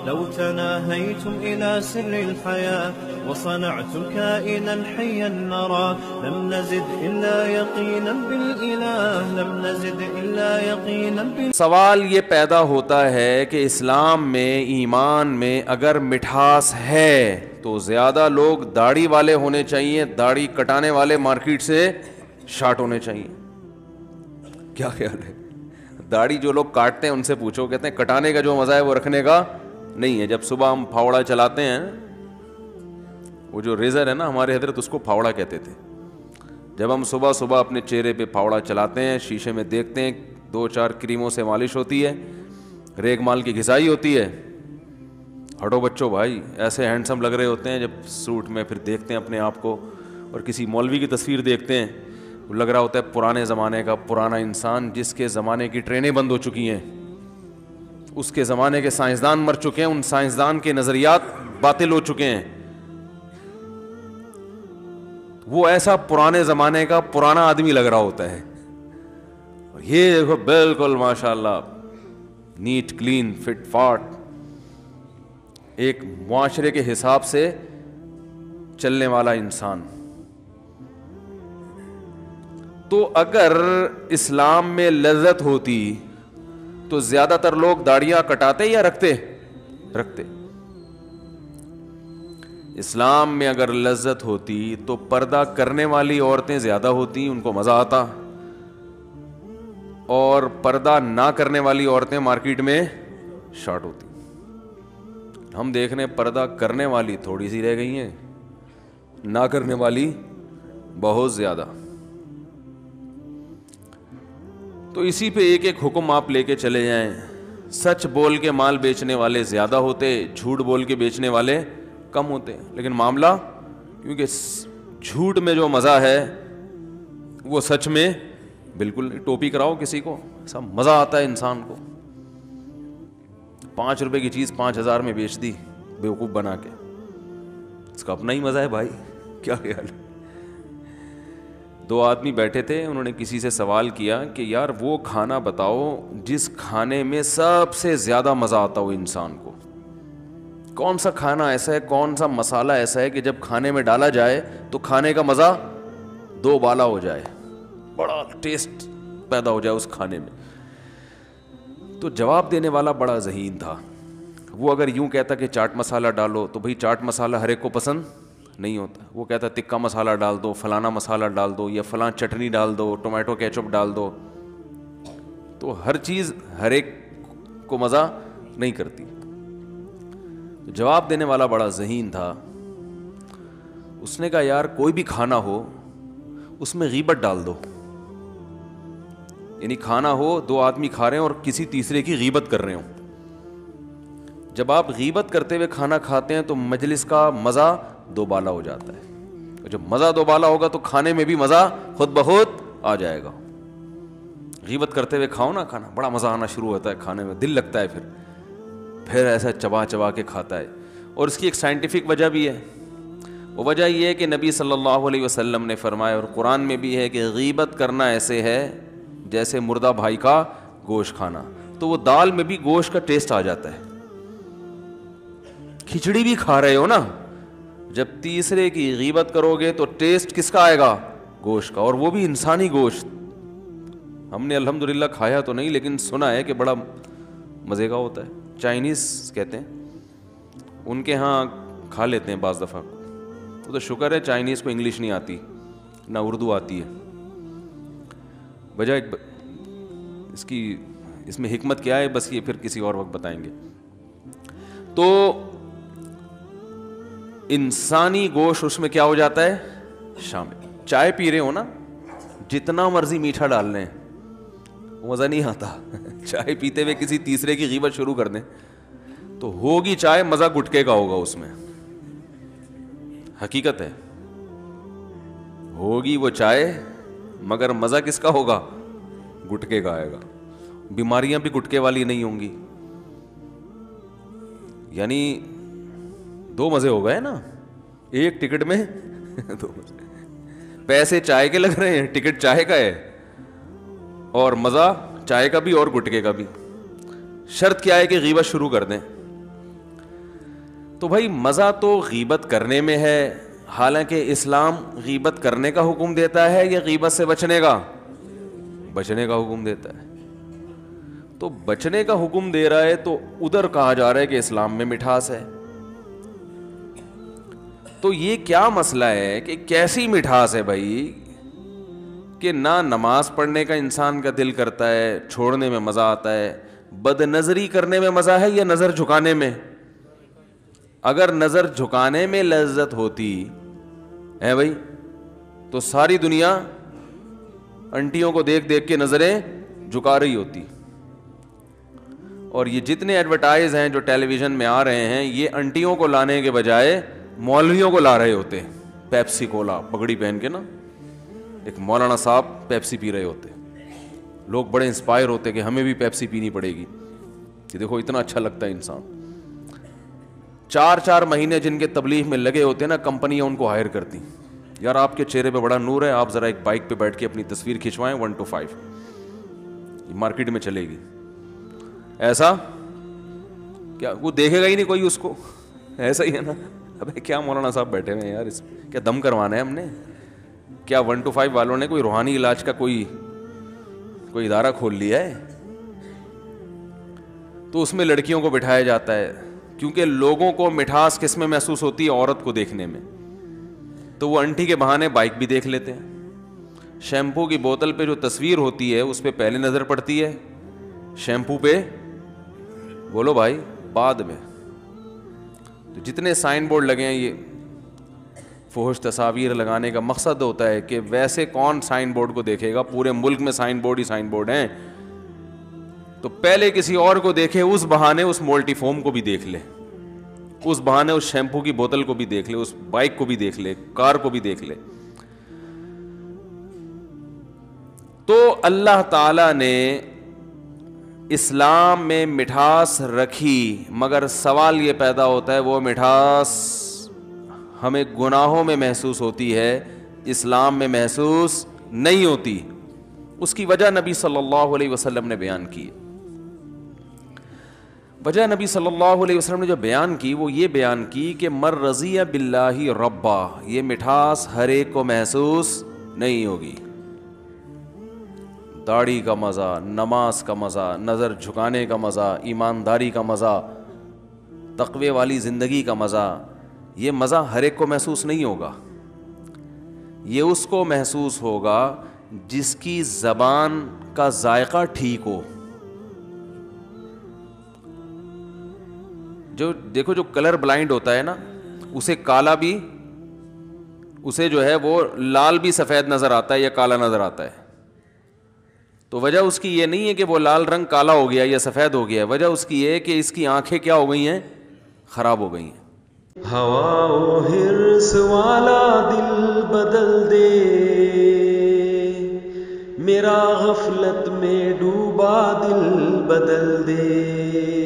لو تناهيتم إلى سر الحياة وصنعتم كائنا حيا نرى لم نزد إلا يقينا بالإله لم نزد إلا يقينا بالله. سوال یہ پیدا ہوتا ہے کہ اسلام میں ایمان میں اگر مٹھاس ہے تو زیادہ لوگ داڑھی والے ہونے چاہیے, داڑھی کٹانے والے مارکیٹ سے شارٹ ہونے چاہیے؟ کیا خیال ہے؟ داڑھی جو لوگ کاٹتے ہیں ان سے پوچھو, کہتے ہیں کٹانے کا جو مزہ ہے وہ رکھنے کا نہیں ہے. جب صبح ہم پھاوڑا چلاتے ہیں, وہ جو ریزر ہے نا, ہمارے حضرت اس کو پھاوڑا کہتے تھے. جب ہم صبح صبح اپنے چہرے پہ پھاوڑا چلاتے ہیں, شیشے میں دیکھتے ہیں, 2-4 کریموں سے مالش ہوتی ہے, ریگ مال کی گھسائی ہوتی ہے, ہٹو بچوں بھائی ایسے ہینڈسم لگ رہے ہوتے ہیں جب سوٹ میں, پھر دیکھتے ہیں اپنے آپ کو, اور کسی مولوی کی تصویر دیکھتے ہیں, لگ رہا ہوتا ہے پرانے زمانے کا پرانا انسان جس کے زمانے کی ٹرینیں بند ہو چکی ہیں, اس کے زمانے کے سائنسدان مر چکے ہیں, ان سائنسدان کے نظریات باطل ہو چکے ہیں. وہ ایسا پرانے زمانے کا پرانا آدمی لگ رہا ہوتا ہے, اور یہ دیکھو بالکل ماشاءاللہ نیٹ کلین فٹ فاٹ, ایک معاشرے کے حساب سے چلنے والا انسان. تو اگر اسلام میں لذت ہوتی تو زیادہ تر لوگ داڑیاں کٹاتے یا رکھتے؟ اسلام میں اگر لذت ہوتی تو پردہ کرنے والی عورتیں زیادہ ہوتی, ان کو مزہ آتا, اور پردہ نہ کرنے والی عورتیں مارکیٹ میں شارٹ ہوتی. ہم دیکھ رہے ہیں پردہ کرنے والی تھوڑی سی رہ گئی ہیں, نہ کرنے والی بہت زیادہ. تو اسی پہ ایک ایک حکم آپ لے کے چلے جائیں. سچ بول کے مال بیچنے والے زیادہ ہوتے, جھوٹ بول کے بیچنے والے کم ہوتے. لیکن معاملہ, کیونکہ جھوٹ میں جو مزہ ہے وہ سچ میں بالکل. ٹوپی کراؤ کسی کو, سب مزہ آتا ہے انسان کو. 5 روپے کی چیز 5,000 میں بیچ دی بیوقوف بنا کے, اس کا اپنا ہی مزہ ہے بھائی. کیا خیال ہے؟ 2 آدمی بیٹھے تھے, انہوں نے کسی سے سوال کیا کہ یار وہ کھانا بتاؤ جس کھانے میں سب سے زیادہ مزہ آتا ہو انسان کو. کون سا کھانا ایسا ہے, کون سا مسالہ ایسا ہے کہ جب کھانے میں ڈالا جائے تو کھانے کا مزہ 2 بالا ہو جائے, بڑا ٹیسٹ پیدا ہو جائے اس کھانے میں. تو جواب دینے والا بڑا ذہین تھا. وہ اگر یوں کہتا کہ چاٹ مسالہ ڈالو تو بھئی چاٹ مسالہ ہر ایک کو پسند نہیں ہوتا. وہ کہتا تکہ مسالہ ڈال دو, فلانا مسالہ ڈال دو, یا فلاں چٹنی ڈال دو, ٹومیٹو کیچپ ڈال دو. تو ہر چیز ہر ایک کو مزہ نہیں کرتی. جواب دینے والا بڑا ذہین تھا. اس نے کہا یار کوئی بھی کھانا ہو اس میں غیبت ڈال دو. یعنی کھانا ہو 2 آدمی کھا رہے ہیں اور کسی تیسرے کی غیبت کر رہے ہوں. جب آپ غیبت کرتے ہوئے کھانا کھاتے ہیں تو مجلس کا مزہ 2 بالا ہو جاتا ہے. جب مزہ 2 بالا ہوگا تو کھانے میں بھی مزہ خود بخود آ جائے گا. غیبت کرتے ہوئے کھاؤ نا کھانا, بڑا مزہ آنا شروع ہوتا ہے کھانے میں, دل لگتا ہے پھر ایسا چبا چبا کے کھاتا ہے. اور اس کی ایک سائنٹیفک وجہ بھی ہے. وہ وجہ یہ ہے کہ نبی صلی اللہ علیہ وسلم نے فرمایا, اور قرآن میں بھی ہے, کہ غیبت کرنا ایسے ہے جیسے مردہ بھائی کا گوشت کھانا. تو وہ دال میں بھی گوشت کا ٹیسٹ آ جاتا ہے. کھچڑی بھی کھا رہے ہو نا, جب تیسرے کی غیبت کرو گے تو ٹیسٹ کس کا آئے گا؟ گوشت کا, اور وہ بھی انسانی گوشت. ہم نے الحمدللہ کھایا تو نہیں, لیکن سنا ہے کہ بڑا مزے کا ہوتا ہے. چائنیز کہتے ہیں, ان کے ہاں کھا لیتے ہیں بعض دفعہ. وہ تو شکر ہے چائنیز کو انگلش نہیں آتی, نہ اردو آتی ہے. وجہ اس میں حکمت کیا ہے, بس یہ پھر کسی اور وقت بتائیں گے. تو انسانی گوشت اس میں کیا ہو جاتا ہے شامل. چائے پی رہے ہو نا, جتنا مرضی میٹھا ڈال لیں مزہ نہیں آتا. چائے پیتے ہوئے کسی تیسرے کی غیبت شروع کر دیں تو ہوگی چائے, مزہ گٹکے کا ہوگا اس میں. حقیقت ہے, ہوگی وہ چائے مگر مزہ کس کا ہوگا؟ گٹکے کا آئے گا. بیماریاں بھی گٹکے والی نہیں ہوں گی. یعنی 2 مزے ہو گئے نا, ایک ٹکٹ میں 2 مزے. پیسے چائے کے لگ رہے ہیں, ٹکٹ چائے کا ہے, اور مزہ چائے کا بھی اور گٹکے کا بھی. شرط کیا ہے کہ غیبت شروع کر دیں. تو بھائی مزہ تو غیبت کرنے میں ہے، حالانکہ اسلام غیبت کرنے کا حکم دیتا ہے یا غیبت سے بچنے کا حکم دیتا ہے؟ تو بچنے کا حکم دے رہا ہے تو ادھر کہا جا رہا ہے کہ اسلام میں مٹھاس ہے. تو یہ کیا مسئلہ ہے کہ کیسی مٹھاس ہے بھائی کہ نہ نماز پڑھنے کا انسان کا دل کرتا ہے، چھوڑنے میں مزہ آتا ہے. بد نظری کرنے میں مزہ ہے یا نظر جھکانے میں؟ اگر نظر جھکانے میں لذت ہوتی ہے بھائی تو ساری دنیا انٹیوں کو دیکھ دیکھ کے نظریں جھکا رہی ہوتی. اور یہ جتنے ایڈورٹائز ہیں جو ٹیلی ویژن میں آ رہے ہیں، یہ انٹیوں کو لانے کے بجائے مولویوں کو لا رہے ہوتے. پیپسی کولا پگڑی پہن کے نا ایک مولانا صاحب پیپسی پی رہے ہوتے. لوگ بڑے انسپائر ہوتے کہ ہمیں بھی پیپسی پینی پڑے گی کہ دیکھو اتنا اچھا لگتا ہے انسان. 4 مہینے جن کے تبلیغ میں لگے ہوتے ہیں نا، کمپنیاں ان کو ہائر کرتی. یار آپ کے چہرے پہ بڑا نور ہے، آپ ذرا ایک بائک پہ بیٹھ کے اپنی تصویر کھنچوائیں 1 to 5، مارکیٹ میں چلے گی. ایسا کیا وہ دیکھے گا ہی نہیں کوئی اس کو؟ ایسا ہی ہے نا. ابے کیا مولانا صاحب بیٹھے ہوئے ہیں یار، اس کیا دم کروانا ہے ہم نے؟ کیا 1 to 5 والوں نے کوئی روحانی علاج کا کوئی ادارہ کھول لیا ہے؟ تو اس میں لڑکیوں کو بٹھایا جاتا ہے کیونکہ لوگوں کو مٹھاس کس میں محسوس ہوتی ہے؟ عورت کو دیکھنے میں. تو وہ انٹی کے بہانے بائک بھی دیکھ لیتے ہیں. شیمپو کی بوتل پہ جو تصویر ہوتی ہے اس پہ پہلے نظر پڑتی ہے، شیمپو پہ بولو بھائی بعد میں. تو جتنے سائن بورڈ لگے ہیں، یہ فحش تصاویر لگانے کا مقصد ہوتا ہے کہ ویسے کون سائن بورڈ کو دیکھے گا؟ پورے ملک میں سائن بورڈ ہیں، تو پہلے کسی اور کو دیکھے، اس بہانے اس مولٹی فوم کو بھی دیکھ لے، اس بہانے اس شیمپو کی بوتل کو بھی دیکھ لے، اس بائک کو بھی دیکھ لے، کار کو بھی دیکھ لے. تو اللہ تعالی نے اسلام میں مٹھاس رکھی، مگر سوال یہ پیدا ہوتا ہے وہ مٹھاس ہمیں گناہوں میں محسوس ہوتی ہے، اسلام میں محسوس نہیں ہوتی. اس کی وجہ نبی صلی اللہ علیہ وسلم نے بیان کی. وجہ نبی صلی اللہ علیہ وسلم نے جو بیان کی وہ یہ بیان کی کہ مر رضی باللہ ربا، یہ مٹھاس ہر ایک کو محسوس نہیں ہوگی. داڑھی کا مزہ، نماز کا مزہ، نظر جھکانے کا مزہ، ایمانداری کا مزہ، تقوی والی زندگی کا مزہ، یہ مزہ ہر ایک کو محسوس نہیں ہوگا. یہ اس کو محسوس ہوگا جس کی زبان کا ذائقہ ٹھیک ہو. جو دیکھو جو کلر بلائنڈ ہوتا ہے نا، اسے کالا بھی، اسے جو ہے وہ لال بھی سفید نظر آتا ہے یا کالا نظر آتا ہے. تو وجہ اس کی یہ نہیں ہے کہ وہ لال رنگ کالا ہو گیا یا سفید ہو گیا ہے، وجہ اس کی یہ ہے کہ اس کی آنکھیں کیا ہو گئی ہیں؟ خراب ہو گئی ہیں. ہوا و حرص والا دل بدل دے، میرا غفلت میں ڈوبا دل بدل دے.